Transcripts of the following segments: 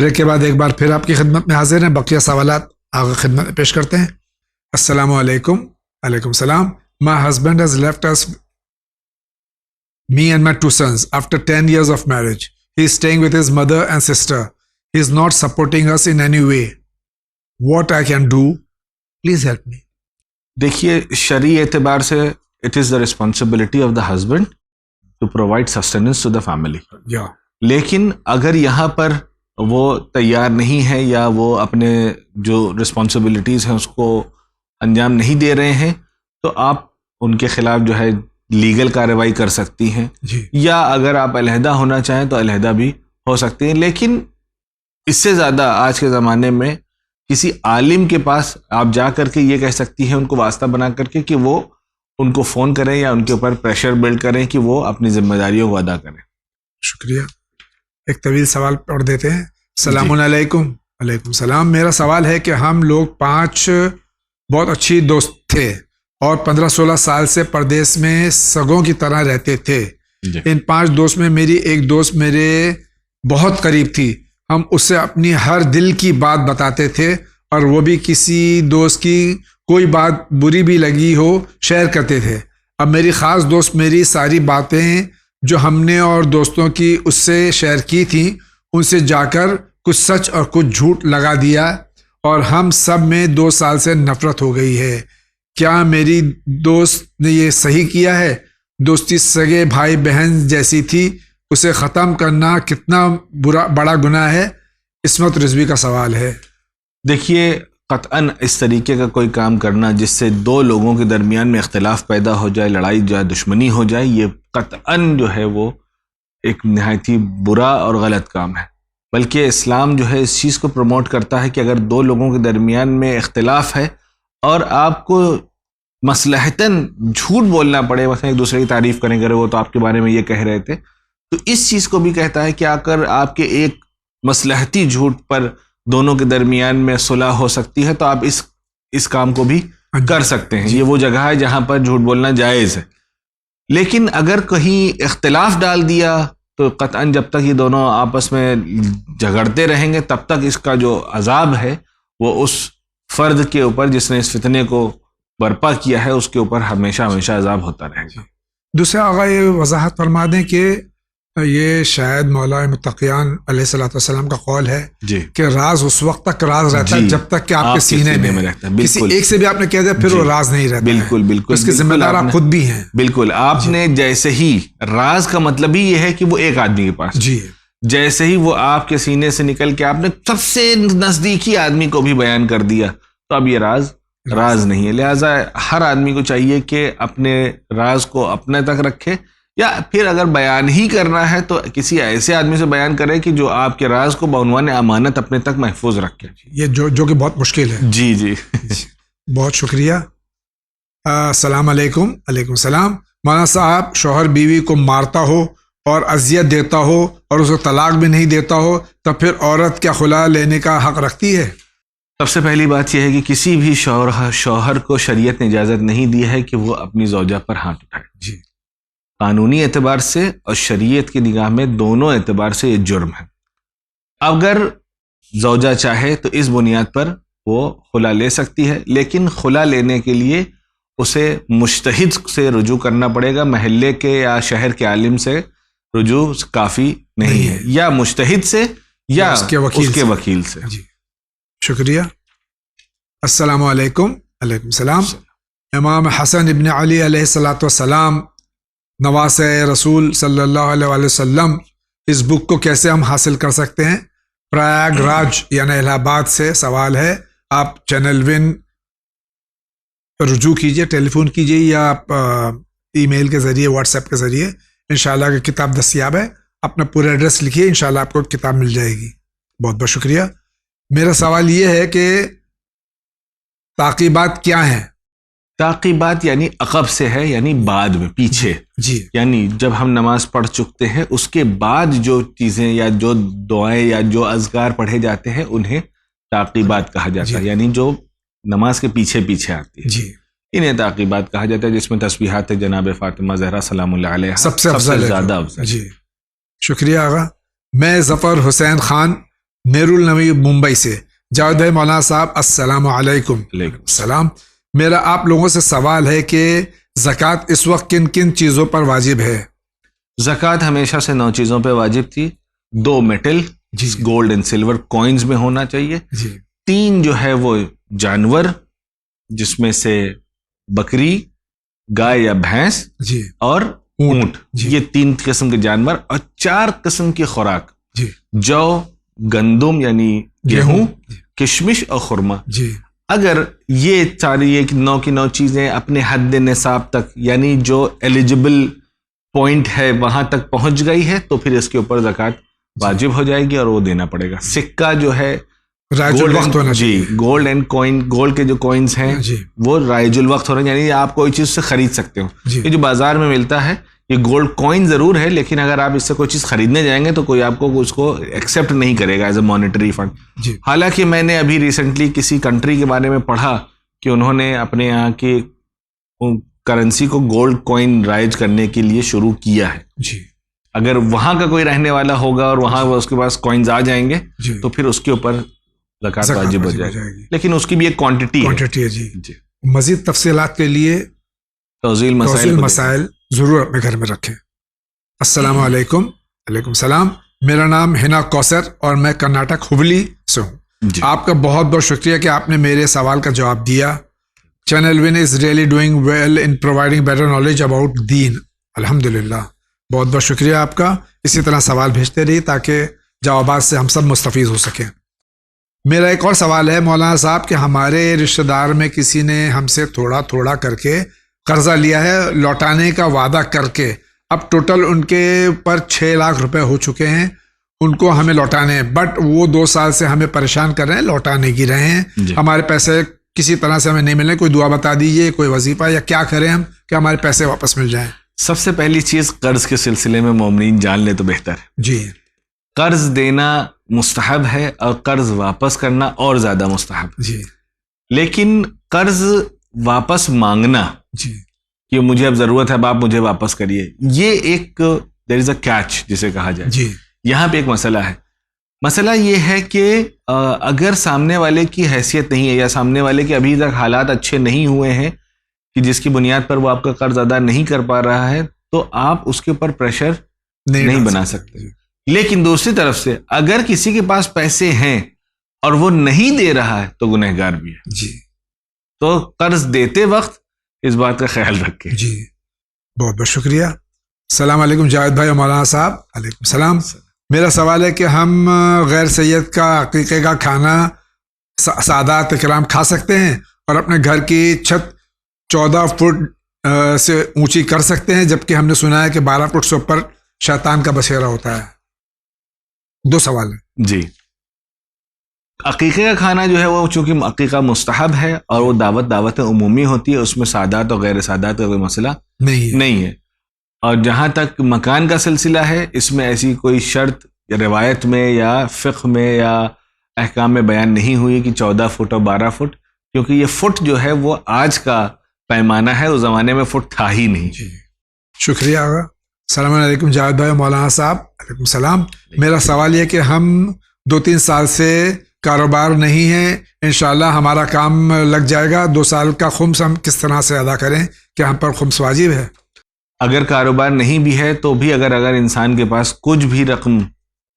Break کے بعد ایک بار پھر آپ کی خدمت میں حاضر ہیں، بقیہ سوالات آگے خدمت میں پیش کرتے ہیں۔ السلام علیکم۔ علیکم السلام۔ My husband has left us, me and my 2 sons, after 10 years of marriage. He is staying with his mother and sister. He is not supporting us in any way. What I can do? Please help me. دیکھیے، شرعی اعتبار سے it is the responsibility of the husband to provide sustenance to the family. Yeah. لیکن اگر یہاں پر وہ تیار نہیں ہے یا وہ اپنے جو رسپانسبلٹیز ہیں اس کو انجام نہیں دے رہے ہیں، تو آپ ان کے خلاف جو ہے لیگل کارروائی کر سکتی ہیں، یا اگر آپ علیحدہ ہونا چاہیں تو علیحدہ بھی ہو سکتی ہیں۔ لیکن اس سے زیادہ آج کے زمانے میں کسی عالم کے پاس آپ جا کر کے یہ کہہ سکتی ہیں، ان کو واسطہ بنا کر کے، کہ وہ ان کو فون کریں یا ان کے اوپر پریشر بلڈ کریں کہ وہ اپنی ذمہ داریوں کو ادا کریں۔ شکریہ۔ ایک طویل سوال پڑھ دیتے ہیں۔ السلام علیکم۔ وعلیکم السلام۔ میرا سوال ہے کہ ہم لوگ 5 بہت اچھی دوست تھے اور 15-16 سال سے پردیس میں سگوں کی طرح رہتے تھے۔ ان 5 دوست میں میری ایک دوست میرے بہت قریب تھی۔ ہم اس سے اپنی ہر دل کی بات بتاتے تھے اور وہ بھی کسی دوست کی کوئی بات بری بھی لگی ہو شیئر کرتے تھے۔ اب میری خاص دوست میری ساری باتیں جو ہم نے اور دوستوں کی اس سے شیئر کی تھیں، ان سے جا کر کچھ سچ اور کچھ جھوٹ لگا دیا اور ہم سب میں 2 سال سے نفرت ہو گئی ہے۔ کیا میری دوست نے یہ صحیح کیا ہے؟ دوستی سگے بھائی بہن جیسی تھی، اسے ختم کرنا کتنا بڑا گناہ ہے؟ عصمت رضوی کا سوال ہے۔ دیکھیے، قطعاً اس طریقے کا کوئی کام کرنا جس سے 2 لوگوں کے درمیان میں اختلاف پیدا ہو جائے، لڑائی جائے، دشمنی ہو جائے، یہ قطعاً جو ہے وہ ایک نہایت ہی برا اور غلط کام ہے۔ بلکہ اسلام جو ہے اس چیز کو پروموٹ کرتا ہے کہ اگر 2 لوگوں کے درمیان میں اختلاف ہے اور آپ کو مصلحتاً جھوٹ بولنا پڑے، مثلا ایک دوسرے کی تعریف کریں گے، وہ تو آپ کے بارے میں یہ کہہ رہے تھے، تو اس چیز کو بھی کہتا ہے کہ اگر آپ کے ایک مصلحتی جھوٹ پر دونوں کے درمیان میں صلح ہو سکتی ہے تو آپ اس کام کو بھی کر سکتے ہیں۔ یہ وہ جگہ ہے جہاں پر جھوٹ بولنا جائز ہے۔ لیکن اگر کہیں اختلاف ڈال دیا تو قطعاً جب تک یہ دونوں آپس میں جھگڑتے رہیں گے تب تک اس کا جو عذاب ہے وہ اس فرد کے اوپر جس نے اس فتنے کو برپا کیا ہے اس کے اوپر ہمیشہ ہمیشہ عذاب ہوتا رہے گا۔ دوسرا آقا یہ وضاحت فرما دیں کہ یہ شاید مولا متقیان علیہ الصلوۃ والسلام کا قول ہے کہ راز اس وقت تک راز رہتا ہے جب تک کہ آپ کے سینے میں رہتا ہے۔ کسی ایک سے بھی آپ نے کہہ دیا پھر وہ راز نہیں رہتا۔ بالکل بالکل، اس کے ذمہ دار آپ خود بھی ہیں۔ بالکل، آپ نے جیسے ہی راز کا مطلب ہی یہ ہے کہ وہ ایک آدمی کے پاس، جیسے ہی وہ آپ کے سینے سے نکل کے آپ نے سب سے نزدیکی آدمی کو بھی بیان کر دیا تو اب یہ راز نہیں ہے۔ لہٰذا ہر آدمی کو چاہیے کہ اپنے راز کو اپنے تک رکھے، یا پھر اگر بیان ہی کرنا ہے تو کسی ایسے آدمی سے بیان کرے کہ جو آپ کے راز کو بعنوان امانت اپنے تک محفوظ رکھے۔ یہ جو کہ بہت مشکل ہے۔ جی بہت شکریہ۔ السلام علیکم۔ علیکم السلام۔ مولانا صاحب، شوہر بیوی کو مارتا ہو اور اذیت دیتا ہو اور اسے طلاق بھی نہیں دیتا ہو تو پھر عورت کیا خلا لینے کا حق رکھتی ہے؟ سب سے پہلی بات یہ ہے کہ کسی بھی شوہر کو شریعت نے اجازت نہیں دی ہے کہ وہ اپنی زوجہ پر ہاتھ اٹھائے۔ قانونی اعتبار سے اور شریعت کی نگاہ میں دونوں اعتبار سے یہ جرم ہے۔ اگر زوجہ چاہے تو اس بنیاد پر وہ خلا لے سکتی ہے، لیکن خلا لینے کے لیے اسے مجتہد سے رجوع کرنا پڑے گا۔ محلے کے یا شہر کے عالم سے رجوع کافی نہیں ہے، یا مجتہد سے یا اس کے وکیل سے۔ شکریہ۔ السلام علیکم۔ علیکم السلام۔ امام حسن ابن علی علیہ الصلوۃ والسلام نواسۂ رسول صلی اللہ علیہ وسلم، اس بک کو کیسے ہم حاصل کر سکتے ہیں؟ پریاگ راج یعنی الہ آباد سے سوال ہے۔ آپ چینل ون رجوع کیجئے، ٹیلی فون کیجئے یا آپ ای میل کے ذریعے، واٹس ایپ کے ذریعے، انشاءاللہ کہ کتاب دستیاب ہے۔ اپنا پورا ایڈریس لکھیے، انشاءاللہ آپ کو کتاب مل جائے گی۔ بہت بہت شکریہ۔ میرا سوال یہ ہے کہ تعقیبات کیا ہیں؟ تعقیبات یعنی عقب سے ہے، یعنی بعد میں، پیچھے۔ یعنی جب ہم نماز پڑھ چکتے ہیں اس کے بعد جو چیزیں یا جو دعائیں یا جو اذکار پڑھے جاتے ہیں انہیں تعقیبات کہا جاتا ہے، یعنی جو نماز کے پیچھے پیچھے آتی ہے، انہیں تعقیبات کہا جاتا ہے، جس میں تسبیحات جناب فاطمہ زہرا سلام اللہ علیہا سب سے زیادہ افضل۔ جی شکریہ آغا۔ میں ظفر حسین خان نیرو النبی ممبئی سے. جاوید بھائی مولانا صاحب السلام علیکم. علیکم السلام. میرا آپ لوگوں سے سوال ہے کہ زکوٰۃ اس وقت کن کن چیزوں پر واجب ہے؟ زکوٰۃ ہمیشہ سے 9 چیزوں پہ واجب تھی. 2 metal gold and silver coins میں ہونا چاہیے. 3 جو ہے وہ جانور جس میں سے بکری، گائے یا بھینس اور اونٹ، یہ 3 قسم کے جانور، اور 4 قسم کی خوراک، جو، گندم یعنی گیہوں، کشمش اور خرما. اگر یہ ساری 9 کی 9 چیزیں اپنے حد نصاب تک یعنی جو ایلیجبل پوائنٹ ہے وہاں تک پہنچ گئی ہے تو پھر اس کے اوپر زکوٰۃ واجب ہو جائے گی اور وہ دینا پڑے گا. سکہ جو ہے رائج الوقت ہونا چاہیے. گولڈ اینڈ کوائن، گولڈ کے جو کوائنز ہیں وہ رائج الوقت ہو رہے ہیں، یعنی آپ کوئی چیز سے خرید سکتے ہو. یہ جو بازار میں ملتا ہے یہ گولڈ کوائن ضرور ہے، لیکن اگر آپ اس سے کوئی چیز خریدنے جائیں گے تو کوئی آپ کو اس کو ایکسیپٹ نہیں کرے گا ایز اے مانیٹری فنڈ. حالانکہ میں نے ابھی ریسنٹلی کسی کنٹری کے بارے میں پڑھا کہ انہوں نے اپنے یہاں کی کرنسی کو گولڈ کوائن رائج کرنے کے لیے شروع کیا ہے. اگر وہاں کا کوئی رہنے والا ہوگا اور وہاں اس کے پاس کوائنز آ جائیں گے تو پھر اس کے اوپر زکوٰۃ واجب ہو جائے گی، لیکن اس کی بھی ایک کوانٹٹی ہے. مزید تفصیلات کے لیے توضیح مسائل ضرور اپنے گھر میں رکھیں. السلام علیکم. علیکم السلام. میرا نام ہنا کوثر اور میں کرناٹک ہبلی سے ہوں. آپ کا بہت بہت شکریہ کہ آپ نے میرے سوال کا جواب دیا. Channel one is really doing well in providing better knowledge about دین. الحمدللہ. بہت بہت شکریہ آپ کا. اسی طرح سوال بھیجتے رہیے تاکہ جوابات سے ہم سب مستفید ہو سکیں. میرا ایک اور سوال ہے مولانا صاحب کہ ہمارے رشتہ دار میں کسی نے ہم سے تھوڑا تھوڑا کر کے قرضہ لیا ہے لوٹانے کا وعدہ کر کے. اب ٹوٹل ان کے پر 6 لاکھ روپے ہو چکے ہیں، ان کو ہمیں لوٹانے ہیں، بٹ وہ 2 سال سے ہمیں پریشان کر رہے ہیں، لوٹانے کی رہے ہیں. ہمارے پیسے کسی طرح سے ہمیں نہیں ملے. کوئی دعا بتا دیجیے، کوئی وظیفہ، یا کیا کریں ہم کہ ہمارے پیسے واپس مل جائیں. سب سے پہلی چیز، قرض کے سلسلے میں مومنین جان لے تو بہتر ہے. قرض دینا مستحب ہے اور قرض واپس کرنا اور زیادہ مستحب. لیکن قرض واپس مانگنا کہ مجھے اب ضرورت ہے اب آپ مجھے واپس کریے، یہ ایک دیر از اے کیچ جسے کہا جائے. یہاں پہ ایک مسئلہ ہے. مسئلہ یہ ہے کہ اگر سامنے والے کی حیثیت نہیں ہے یا سامنے والے کے ابھی تک حالات اچھے نہیں ہوئے ہیں کہ جس کی بنیاد پر وہ آپ کا قرض ادا نہیں کر پا رہا ہے تو آپ اس کے اوپر پریشر نہیں بنا سکتے. لیکن دوسری طرف سے اگر کسی کے پاس پیسے ہیں اور وہ نہیں دے رہا ہے تو گنہگار بھی ہے. تو قرض دیتے وقت اس بات کا خیال رکھیں. بہت بہت شکریہ. السلام علیکم جاوید بھائی مولانا صاحب. علیکم السلام. میرا سوال ہے کہ ہم غیر سید کا عقیقے کا کھانا سادات اکرام کھا سکتے ہیں اور اپنے گھر کی چھت 14 فٹ سے اونچی کر سکتے ہیں، جبکہ ہم نے سنا ہے کہ 12 فٹ سے اوپر شیطان کا بسیرا ہوتا ہے. 2 سوال ہیں. جی، عقیقے کا کھانا جو ہے وہ چونکہ عقیقہ مستحب ہے اور وہ دعوت عمومی ہوتی ہے، اس میں سادات اور غیر سادات کا کوئی مسئلہ نہیں ہے. اور جہاں تک مکان کا سلسلہ ہے، اس میں ایسی کوئی شرط یا روایت میں یا فقہ میں یا احکام میں بیان نہیں ہوئی کہ 14 فٹ اور 12 فٹ، کیونکہ یہ فٹ جو ہے وہ آج کا پیمانہ ہے، اس زمانے میں فٹ تھا ہی نہیں. شکریہ. السلام علیکم جاوید بھائی مولانا صاحب. علیکم السلام. میرا سوال یہ کہ ہم 2-3 سال سے کاروبار نہیں ہے، انشاءاللہ ہمارا کام لگ جائے گا. 2 سال کا خمس ہم کس طرح سے ادا کریں؟ کیا ہم پر خمس واجب ہے؟ اگر کاروبار نہیں بھی ہے تو بھی اگر انسان کے پاس کچھ بھی رقم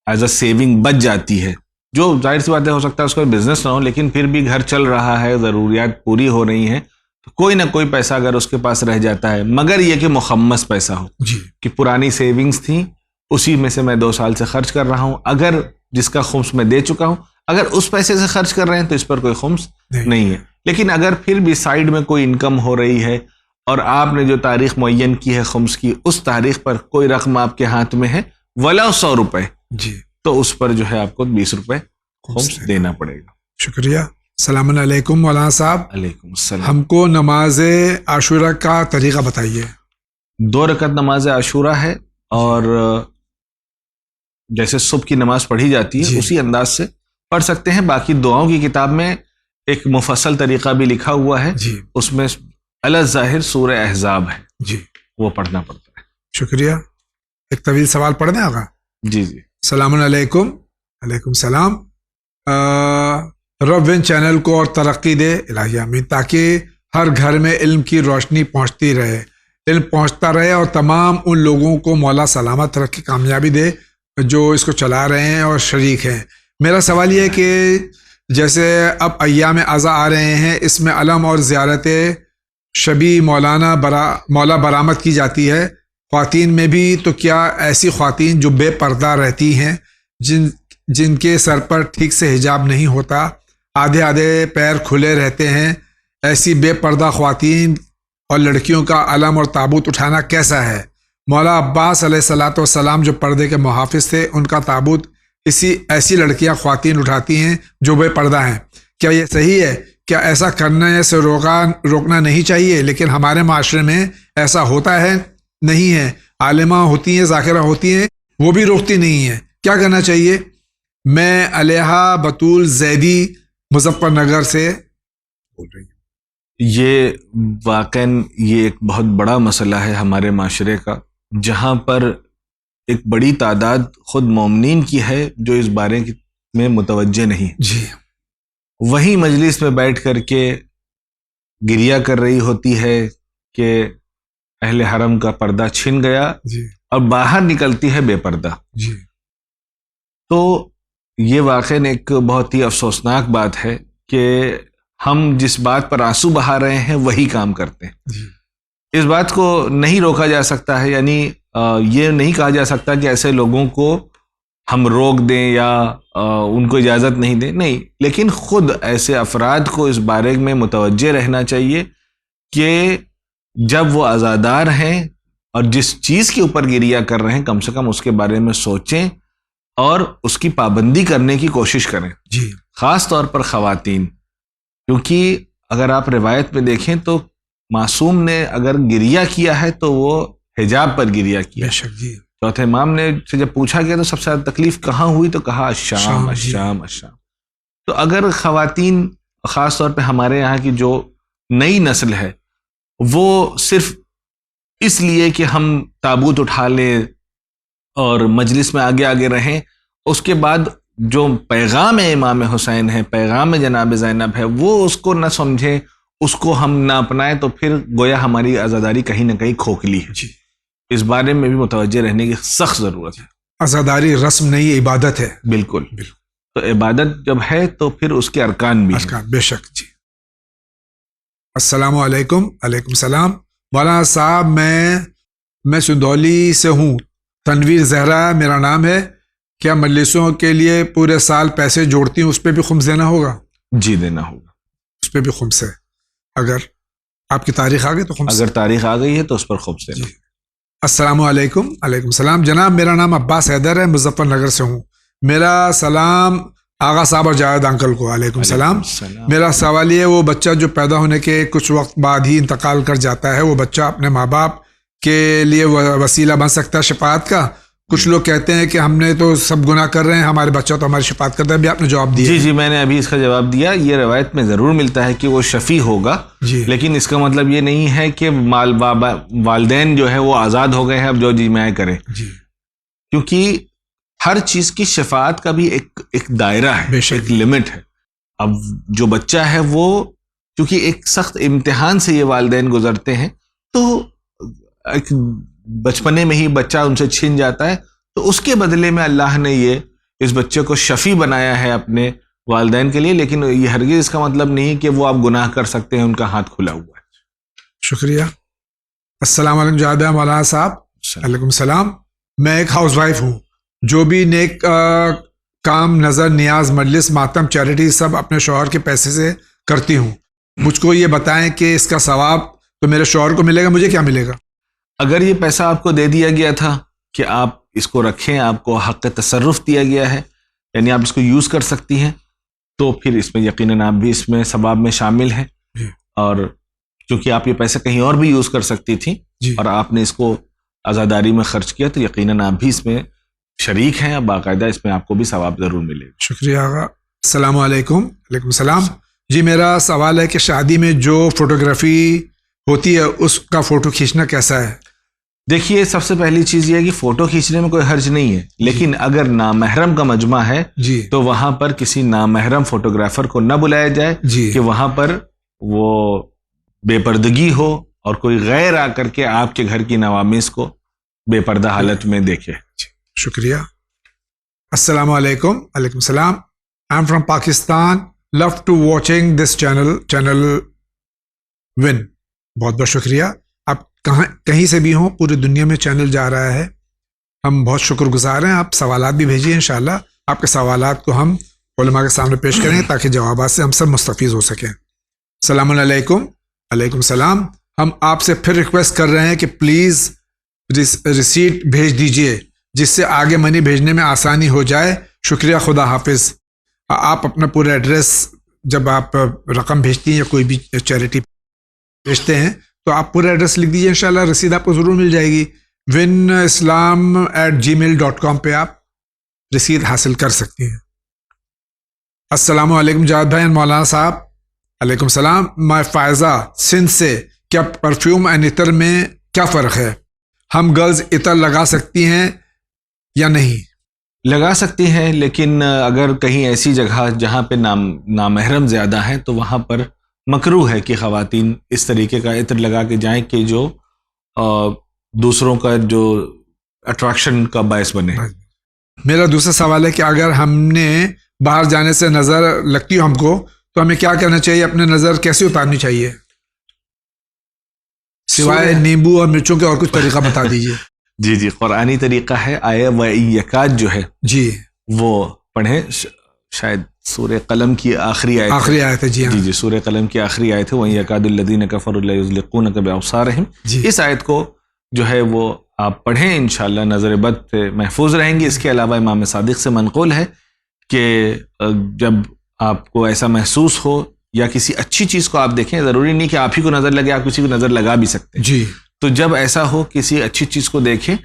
ایز اے سیونگ بچ جاتی ہے، جو ظاہر سی بات ہے ہو سکتا ہے اس کا بزنس نہ ہو لیکن پھر بھی گھر چل رہا ہے، ضروریات پوری ہو رہی ہیں، تو کوئی نہ کوئی پیسہ اگر اس کے پاس رہ جاتا ہے، مگر یہ کہ مخمس پیسہ ہو کہ پرانی سیونگز تھیں اسی میں سے میں 2 سال سے خرچ کر رہا ہوں، اگر جس کا خمس میں دے چکا ہوں، اگر اس پیسے سے خرچ کر رہے ہیں تو اس پر کوئی خمس نہیں ہے. لیکن اگر پھر بھی سائیڈ میں کوئی انکم ہو رہی ہے اور آپ نے جو تاریخ معین کی ہے خمس کی، اس تاریخ پر کوئی رقم آپ کے ہاتھ میں ہے ولا 100 روپے، تو اس پر جو ہے آپ کو 20 روپے خمس دینا پڑے گا. شکریہ. السلام علیکم مولانا صاحب. علیکم السلام. ہم کو نماز عاشورہ کا طریقہ بتائیے. 2 رکعت نماز عاشورہ ہے اور جیسے صبح کی نماز پڑھی جاتی ہے اسی انداز سے پڑھ سکتے ہیں. باقی دعاؤں کی کتاب میں ایک مفصل طریقہ بھی لکھا ہوا ہے، اس میں الظاہر سورہ احزاب ہے، وہ پڑھنا پڑتا ہے. شکریہ. ایک طویل سوال پڑھ دیں آقا. جی. السلام علیکم. علیکم السلام. رب ان چینل کو اور ترقی دے الہی آمین، تاکہ ہر گھر میں علم کی روشنی پہنچتی رہے، علم پہنچتا رہے، اور تمام ان لوگوں کو مولا سلامت رکھ کے کامیابی دے جو اس کو چلا رہے ہیں اور شریک ہیں۔ میرا سوال یہ ہے کہ جیسے اب ایام اعضاء آ رہے ہیں، اس میں علم اور زیارت شبی مولا برآمد کی جاتی ہے خواتین میں بھی، تو کیا ایسی خواتین جو بے پردہ رہتی ہیں، جن کے سر پر ٹھیک سے حجاب نہیں ہوتا، آدھے آدھے پیر کھلے رہتے ہیں، ایسی بے پردہ خواتین اور لڑکیوں کا علم اور تابوت اٹھانا کیسا ہے؟ مولا عباس علیہ الصلاۃ والسلام جو پردے کے محافظ تھے، ان کا تابوت ایسی لڑکیاں خواتین اٹھاتی ہیں جو بے پردہ ہیں، کیا یہ صحیح ہے؟ کیا ایسا کرنے سے روکنا نہیں چاہیے؟ لیکن ہمارے معاشرے میں ایسا ہوتا ہے نہیں ہے، عالمہ ہوتی ہیں، ذاکرہ ہوتی ہیں، وہ بھی روکتی نہیں ہیں، کیا کرنا چاہیے؟ میں علیحہ بطول زیدی مظفر نگر سے بول رہی ہوں۔ یہ واقعاً یہ ایک بہت بڑا مسئلہ ہے ہمارے معاشرے کا، جہاں پر ایک بڑی تعداد خود مومنین کی ہے جو اس بارے میں متوجہ نہیں، جی، وہی مجلس میں بیٹھ کر کے گریہ کر رہی ہوتی ہے کہ اہل حرم کا پردہ چھن گیا، جی، اور باہر نکلتی ہے بے پردہ۔ جی، تو یہ واقعاً ایک بہت ہی افسوسناک بات ہے کہ ہم جس بات پر آنسو بہا رہے ہیں وہی کام کرتے ہیں۔ جی، اس بات کو نہیں روکا جا سکتا ہے، یعنی یہ نہیں کہا جا سکتا کہ ایسے لوگوں کو ہم روک دیں یا ان کو اجازت نہیں دیں، نہیں، لیکن خود ایسے افراد کو اس بارے میں متوجہ رہنا چاہیے کہ جب وہ عزادار ہیں اور جس چیز کے اوپر گریہ کر رہے ہیں، کم سے کم اس کے بارے میں سوچیں اور اس کی پابندی کرنے کی کوشش کریں، جی، خاص طور پر خواتین، کیونکہ اگر آپ روایت میں دیکھیں تو معصوم نے اگر گریہ کیا ہے تو وہ حجاب پر گریہ کیا۔ بے شک، جی، چوتھے امام نے سے جب پوچھا گیا تو سب سے زیادہ تکلیف کہاں ہوئی تو کہا الشام، جی، الشام، الشام۔ تو اگر خواتین خاص طور پہ ہمارے یہاں کی جو نئی نسل ہے وہ صرف اس لیے کہ ہم تابوت اٹھا لیں اور مجلس میں آگے آگے رہیں، اس کے بعد جو پیغام امام حسین ہے، پیغام جناب زینب ہے، وہ اس کو نہ سمجھیں، اس کو ہم نہ اپنائیں، تو پھر گویا ہماری عزاداری کہیں نہ کہیں کھوکھلی ہے۔ جی، اس بارے میں بھی متوجہ رہنے کی سخت ضرورت ہے۔ عزاداری رسم نہیں، عبادت ہے۔ بالکل، تو عبادت جب ہے تو پھر اس کے ارکان بھی ہیں۔ ارکان، بے شک، جی۔ السلام علیکم۔ وعلیکم السلام مولانا صاحب، میں سندولی سے ہوں، تنویر زہرا میرا نام ہے، کیا مجلسوں کے لیے پورے سال پیسے جوڑتی ہوں، اس پہ بھی خمس دینا ہوگا؟ جی، دینا ہوگا، اس پہ بھی خمس ہے، اگر آپ کی تاریخ آ گئی تو خمس۔ اگر تاریخ آ گئی ہے تو اس پر خمس دینا۔ جی۔ السلام علیکم۔ وعلیکم السلام جناب، میرا نام عباس حیدر ہے، مظفر نگر سے ہوں، میرا سلام آغا صاحب اور جاوید انکل کو۔ وعلیکم السلام۔ میرا سوال یہ ہے، وہ بچہ جو پیدا ہونے کے کچھ وقت بعد ہی انتقال کر جاتا ہے، وہ بچہ اپنے ماں باپ کے لیے وسیلہ بن سکتا ہے شفاعت کا؟ کچھ لوگ کہتے ہیں کہ ہم نے تو سب گناہ کر رہے ہیں، ہمارے بچہ تو ہماری شفاعت کرتا ہے، بھی آپ نے جواب دیا۔ جی، میں نے ابھی اس کا جواب دیا۔ یہ روایت میں ضرور ملتا ہے کہ وہ شفیع ہوگا، جی، لیکن اس کا مطلب یہ نہیں ہے کہ والدین جو ہے وہ آزاد ہو گئے ہیں، اب جو جی میں کریں، جی، کیونکہ ہر چیز کی شفاعت کا بھی ایک دائرہ ہے، ایک لمٹ ہے۔ اب جو بچہ ہے وہ کیونکہ ایک سخت امتحان سے یہ والدین گزرتے ہیں، تو ایک بچپنے میں ہی بچہ ان سے چھن جاتا ہے، تو اس کے بدلے میں اللہ نے یہ اس بچے کو شفیع بنایا ہے اپنے والدین کے لیے، لیکن یہ ہرگز اس کا مطلب نہیں کہ وہ آپ گناہ کر سکتے ہیں، ان کا ہاتھ کھلا ہوا ہے۔ شکریہ۔ السلام علیکم جاوید مولانا صاحب۔ وعلیکم السلام۔ میں ایک ہاؤس وائف ہوں، جو بھی نیک کام، نظر نیاز، مجلس، ماتم، چیریٹی سب اپنے شوہر کے پیسے سے کرتی ہوں، مجھ کو یہ بتائیں کہ اس کا ثواب تو میرے شوہر کو ملے گا، مجھے کیا ملے گا؟ اگر یہ پیسہ آپ کو دے دیا گیا تھا کہ آپ اس کو رکھیں، آپ کو حق تصرف دیا گیا ہے، یعنی آپ اس کو یوز کر سکتی ہیں، تو پھر اس میں یقیناً آپ بھی اس میں ثواب میں شامل ہیں، اور چونکہ آپ یہ پیسہ کہیں اور بھی یوز کر سکتی تھیں اور آپ نے اس کو عزاداری میں خرچ کیا، تو یقیناً آپ بھی اس میں شریک ہیں، باقاعدہ اس میں آپ کو بھی ثواب ضرور ملے گا۔ شکریہ آغا۔ السلام علیکم۔ وعلیکم السلام جی، میرا سوال ہے کہ شادی میں جو فوٹوگرافی ہوتی ہے اس کا فوٹو کھینچنا کیسا ہے؟ دیکھیے سب سے پہلی چیز یہ ہے کہ فوٹو کھینچنے میں کوئی حرج نہیں ہے، لیکن اگر نامحرم کا مجمع ہے جی تو وہاں پر کسی نامحرم فوٹوگرافر کو نہ بلایا جائے جی کہ وہاں پر وہ بے پردگی ہو اور کوئی غیر آ کر کے آپ کے گھر کی نواميس کو بے پردہ حالت میں دیکھے. شکریہ. السلام علیکم. وعلیکم السلام. I am from Pakistan. Love to watching this channel one. بہت بہت شکریہ. آپ کہیں سے بھی ہوں پوری دنیا میں چینل جا رہا ہے. ہم بہت شکر گزار ہیں. آپ سوالات بھی بھیجیے، انشاءاللہ آپ کے سوالات کو ہم علماء کے سامنے پیش کریں تاکہ جوابات سے ہم سب مستفیض ہو سکیں. السلام علیکم. وعلیکم السلام. ہم آپ سے پھر ریکویسٹ کر رہے ہیں کہ پلیز ریسیٹ بھیج دیجئے جس سے آگے منی بھیجنے میں آسانی ہو جائے. شکریہ. خدا حافظ. آپ اپنا پورا ایڈریس جب آپ رقم بھیجتی ہیں یا کوئی بھی چیریٹی بھیجتے ہیں تو آپ پورا ایڈریس لکھ دیجیے، انشاءاللہ رسید آپ کو ضرور مل جائے گی. winislam@gmail.com پہ آپ رسید حاصل کر سکتے ہیں. السلام علیکم جاوید بھائی اور مولانا صاحب. علیکم السلام. میں فائزہ سندھ سے. کیا پرفیوم اینڈ عطر میں کیا فرق ہے؟ ہم گرلز عطر لگا سکتی ہیں یا نہیں؟ لگا سکتی ہیں، لیکن اگر کہیں ایسی جگہ جہاں پہ نامحرم زیادہ ہیں تو وہاں پر مکروہ ہے کہ خواتین اس طریقے کا عطر لگا کے جائیں کہ جو دوسروں کا جو اٹریکشن کا باعث بنے. میرا دوسرا سوال ہے کہ اگر ہم نے باہر جانے سے نظر لگتی ہو ہم کو تو ہمیں کیا کرنا چاہیے؟ اپنے نظر کیسے اتارنی چاہیے سوائے نیمبو اور مرچوں کے؟ اور کچھ طریقہ بتا دیجیے. جی قرآنی طریقہ ہے. آیہ و یکاد جو ہے جی وہ پڑھیں. شاید سورہ قلم کی آخری آیت ہے. جی سورہ قلم کی آخری آیت ہے. وَإِن يَكَادُ الَّذِينَ كَفَرُوا لَيُزْلِقُونَكَ بِأَبْصَارِهِمْ. جی اس آیت کو جو ہے وہ آپ پڑھیں، انشاءاللہ نظر بد سے محفوظ رہیں گی. اس کے علاوہ امام صادق سے منقول ہے کہ جب آپ کو ایسا محسوس ہو یا کسی اچھی چیز کو آپ دیکھیں، ضروری نہیں کہ آپ ہی کو نظر لگے، آپ کسی کو نظر لگا بھی سکتے ہیں. جی تو جب ایسا ہو کسی اچھی چیز کو دیکھیں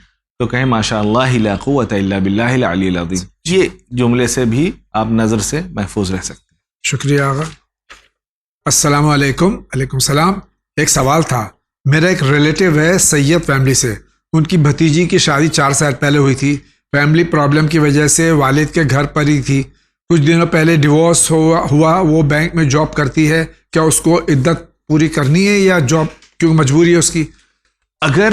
تو کہیں ماشاء اللہ لا قوت الا باللہ العلی العظیم. یہ جملے سے بھی آپ نظر سے محفوظ رہ سکتے ہیں. شکریہ آغا. السلام علیکم. وعلیکم السلام. ایک سوال تھا. میرا ایک ریلیٹیو ہے سید فیملی سے. ان کی بھتیجی کی شادی 4 سال پہلے ہوئی تھی. فیملی پرابلم کی وجہ سے والد کے گھر پر ہی تھی. کچھ دنوں پہلے ڈیورس ہوا. وہ بینک میں جاب کرتی ہے. کیا اس کو عدت پوری کرنی ہے یا جاب کیوں مجبوری ہے اس کی؟ اگر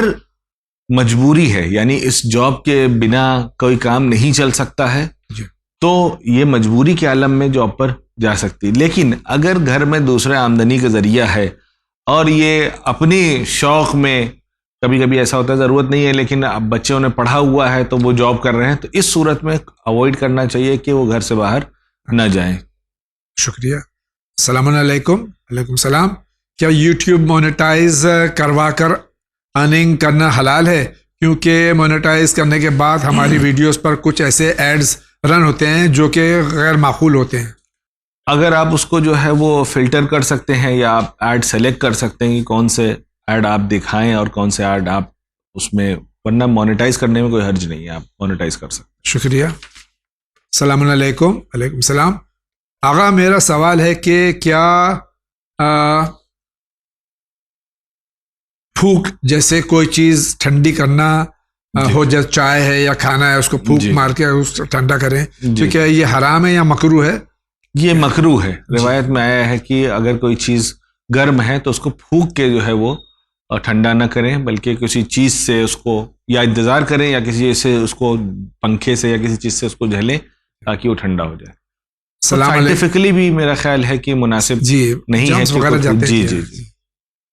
مجبوری ہے یعنی اس جاب کے بنا کوئی کام نہیں چل سکتا ہے تو یہ مجبوری کے عالم میں جاب پر جا سکتی. لیکن اگر گھر میں دوسرے آمدنی کا ذریعہ ہے اور یہ اپنی شوق میں، کبھی کبھی ایسا ہوتا ہے ضرورت نہیں ہے لیکن اب بچوں نے پڑھا ہوا ہے تو وہ جاب کر رہے ہیں، تو اس صورت میں اوائڈ کرنا چاہیے کہ وہ گھر سے باہر نہ جائیں. شکریہ. السلام علیکم. وعلیکم السلام. کیا یوٹیوب مونیٹائز کروا کر ارننگ کرنا حلال ہے؟ کیونکہ مونیٹائز کرنے کے بعد ہماری ویڈیوز پر کچھ ایسے ایڈز رن ہوتے ہیں جو کہ غیر معقول ہوتے ہیں. اگر آپ اس کو جو ہے وہ فلٹر کر سکتے ہیں یا آپ ایڈ سلیکٹ کر سکتے ہیں کہ کون سے ایڈ آپ دکھائیں اور کون سے ایڈ آپ اس میں، ورنہ مونیٹائز کرنے میں کوئی حرج نہیں ہے، آپ مونیٹائز کر سکتے ہیں. شکریہ. السلام علیکم. وعلیکم السلام. آغا میرا سوال ہے کہ کیا پھونک جیسے کوئی چیز ٹھنڈی کرنا ہو، جیسے چائے ہے یا کھانا ہے اس کو پھونک مار کے اس ٹھنڈا کریں، تو کیا یہ حرام ہے یا مکروہ ہے؟ یہ مکروہ ہے. روایت میں آیا ہے کہ اگر کوئی چیز گرم ہے تو اس کو پھونک کے جو ہے وہ ٹھنڈا نہ کریں، بلکہ کسی چیز سے اس کو یا انتظار کریں یا کسی چیز سے اس کو، پنکھے سے یا کسی چیز سے اس کو جھلیں تاکہ وہ ٹھنڈا ہو جائے. سائنٹیفکلی بھی میرا خیال ہے کہ مناسب نہیں ہے. جی.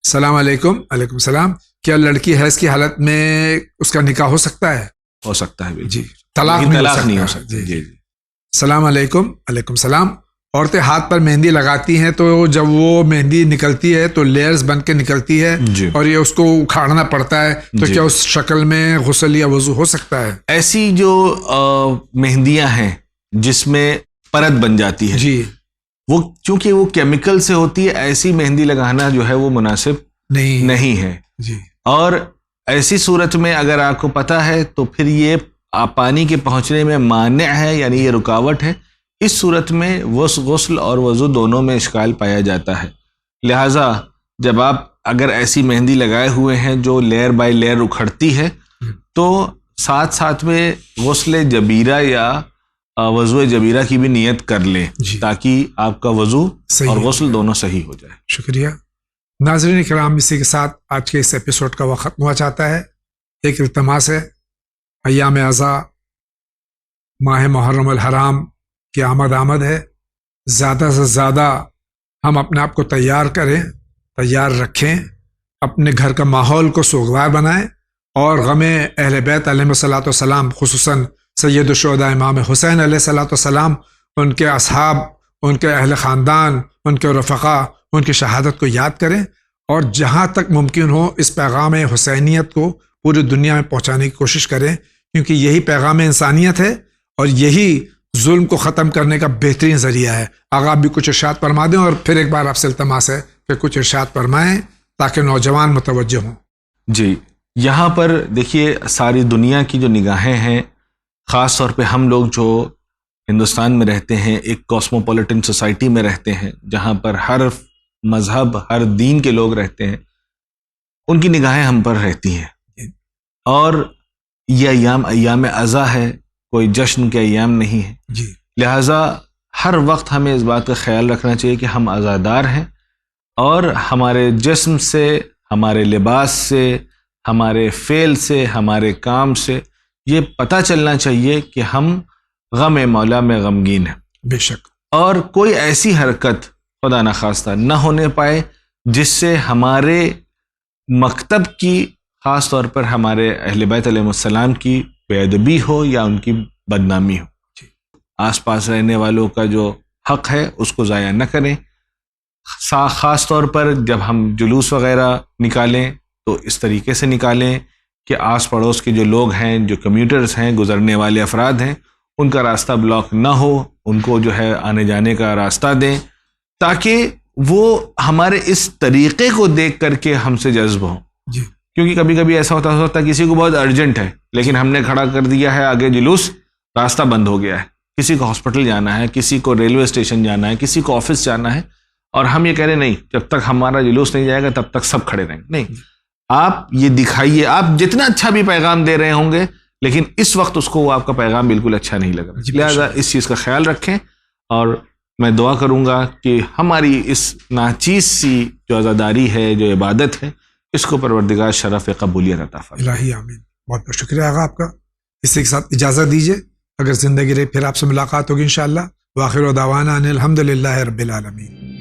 السلام علیکم. وعلیکم السلام. کیا لڑکی حیض کی حالت میں اس کا نکاح ہو سکتا ہے؟ ہو سکتا ہے جی. طلاق نہیں ہو سکتا. جی. السلام علیکم. وعلیکم السلام. عورتیں ہاتھ پر مہندی لگاتی ہیں تو جب وہ مہندی نکلتی ہے تو لیئرز بن کے نکلتی ہے اور یہ اس کو اکھاڑنا پڑتا ہے، تو کیا اس شکل میں غسل یا وضو ہو سکتا ہے؟ ایسی جو مہندیاں ہیں جس میں پرت بن جاتی ہے، جی، وہ چونکہ وہ کیمیکل سے ہوتی ہے، ایسی مہندی لگانا جو ہے وہ مناسب نہیں ہے. جی. اور ایسی صورت میں اگر آپ کو پتہ ہے تو پھر یہ پانی کے پہنچنے میں مانع ہے، یعنی یہ رکاوٹ ہے. اس صورت میں غسل اور وضو دونوں میں اشکال پایا جاتا ہے. لہٰذا جب آپ اگر ایسی مہندی لگائے ہوئے ہیں جو لیئر بائی لیئر اکھڑتی ہے تو ساتھ ساتھ میں غسل جبیرہ یا وضو جبیرہ کی بھی نیت کر لیں تاکہ آپ کا وضو اور غسل دونوں صحیح ہو جائے. شکریہ. ناظرین کرام، اسی کے ساتھ آج کے اس ایپیسوڈ کا وقت ختم ہوا چاہتا ہے. ایک التماس ہے، ایام اعضاء ماہ محرم الحرام کی آمد ہے. زیادہ سے زیادہ ہم اپنے آپ کو تیار کریں، تیار رکھیں، اپنے گھر کا ماحول کو سوگوار بنائیں اور غم اہل بیت علیہ الصلوۃ والسلام، خصوصاً سید الشہداء امام حسین علیہ الصلوۃ والسلام، ان کے اصحاب، ان کے اہل خاندان، ان کے رفقا، ان کی شہادت کو یاد کریں اور جہاں تک ممکن ہو اس پیغام حسینیت کو پوری دنیا میں پہنچانے کی کوشش کریں، کیونکہ یہی پیغام انسانیت ہے اور یہی ظلم کو ختم کرنے کا بہترین ذریعہ ہے. آگے آپ بھی کچھ ارشاد فرما دیں اور پھر ایک بار آپ سے التماس ہے کہ کچھ ارشاد فرمائیں تاکہ نوجوان متوجہ ہوں. جی، یہاں پر دیکھیے ساری دنیا کی جو نگاہیں ہیں، خاص طور پہ ہم لوگ جو ہندوستان میں رہتے ہیں، ایک کاسموپولیٹن سوسائٹی میں رہتے ہیں جہاں پر ہر مذہب، ہر دین کے لوگ رہتے ہیں، ان کی نگاہیں ہم پر رہتی ہیں. اور یہ ایام اعضاء ہے، کوئی جشن کے ایام نہیں ہے. جی، لہٰذا ہر وقت ہمیں اس بات کا خیال رکھنا چاہیے کہ ہم عزادار ہیں اور ہمارے جسم سے، ہمارے لباس سے، ہمارے فعل سے، ہمارے کام سے یہ پتہ چلنا چاہیے کہ ہم غم مولا میں غمگین ہیں. بے شک. اور کوئی ایسی حرکت خدا نخواستہ نہ ہونے پائے جس سے ہمارے مکتب کی، خاص طور پر ہمارے اہل بیت علیہ السلام کی بے ادبی ہو یا ان کی بدنامی ہو. آس پاس رہنے والوں کا جو حق ہے اس کو ضائع نہ کریں. خاص طور پر جب ہم جلوس وغیرہ نکالیں تو اس طریقے سے نکالیں کہ آس پڑوس کے جو لوگ ہیں، جو کمیوٹرز ہیں، گزرنے والے افراد ہیں، ان کا راستہ بلاک نہ ہو، ان کو جو ہے آنے جانے کا راستہ دیں تاکہ وہ ہمارے اس طریقے کو دیکھ کر کے ہم سے جذب ہوں. جی، کیونکہ کبھی کبھی ایسا ہوتا ہے کسی کو بہت ارجنٹ ہے لیکن ہم نے کھڑا کر دیا ہے آگے جلوس، راستہ بند ہو گیا ہے. کسی کو ہاسپٹل جانا ہے، کسی کو ریلوے اسٹیشن جانا ہے، کسی کو آفس جانا ہے، اور ہم یہ کہہ رہے نہیں جب تک ہمارا جلوس نہیں جائے گا تب تک سب کھڑے رہیں گے. نہیں، آپ یہ دکھائیے، آپ جتنا اچھا بھی پیغام دے رہے ہوں گے لیکن اس وقت اس کو وہ آپ کا پیغام بالکل اچھا نہیں لگ رہا. لہٰذا اس چیز کا خیال رکھیں اور میں دعا کروں گا کہ ہماری اس ناچیز سی جو عزاداری ہے، جو عبادت ہے، اس کو پروردگار شرف قبولیت عطا فرمائے. الہی آمین. بہت بہت شکریہ آغا آپ کا. اسی کے ساتھ اجازت دیجیے، اگر زندگی رہی پھر آپ سے ملاقات ہوگی انشاءاللہ. وآخر دعوانا ان الحمد للہ رب العالمین.